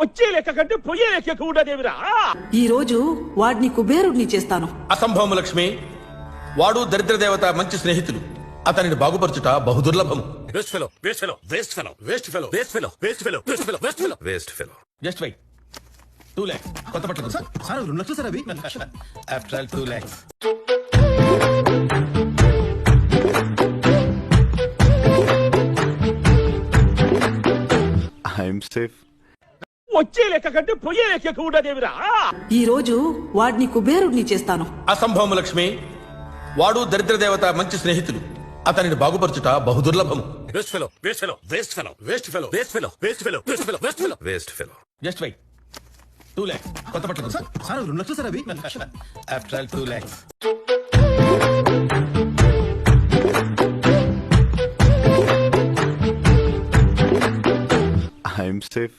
వచ్చే లెక్క కంటే పొయ్యే లెక్క ఎక్కువ ఉండదేవిరా. ఈ రోజు వాడిని కుబేరుడిని చేస్తాను. అసంభవము లక్ష్మి. వాడు దరిద్ర దేవత మంచి స్నేహితులు. అతనిని బాగుపరచుట బహుదుర్లభము. Waste fellow, waste fellow, waste fellow, waste fellow, waste fellow, waste fellow, waste fellow, waste fellow, waste fellow. Just why 2 lakhs కొత్త బట్టలు సార్ 2 లక్షలు సార్ అవి. After all 2 lakhs. I'm safe. వచ్చే లెక్క కంటే పొయ్యే లెక్క ఎక్కువ ఉండదేవిరా. ఈ రోజు వాడిని కుబేరుడిని చేస్తాను. అసంభవము లక్ష్మి. వాడు దరిద్ర దేవత మంచి స్నేహితులు. అతనిని బాగుపరచుట బహుదుర్లభము. Waste fellow, waste fellow, waste fellow, waste fellow, waste fellow, waste fellow, waste fellow, waste fellow, waste fellow. Just why 2 lakhs కొత్త బట్టలు సార్ 2 లక్షలు సార్ అవి. After all 2 lakhs. I'm safe.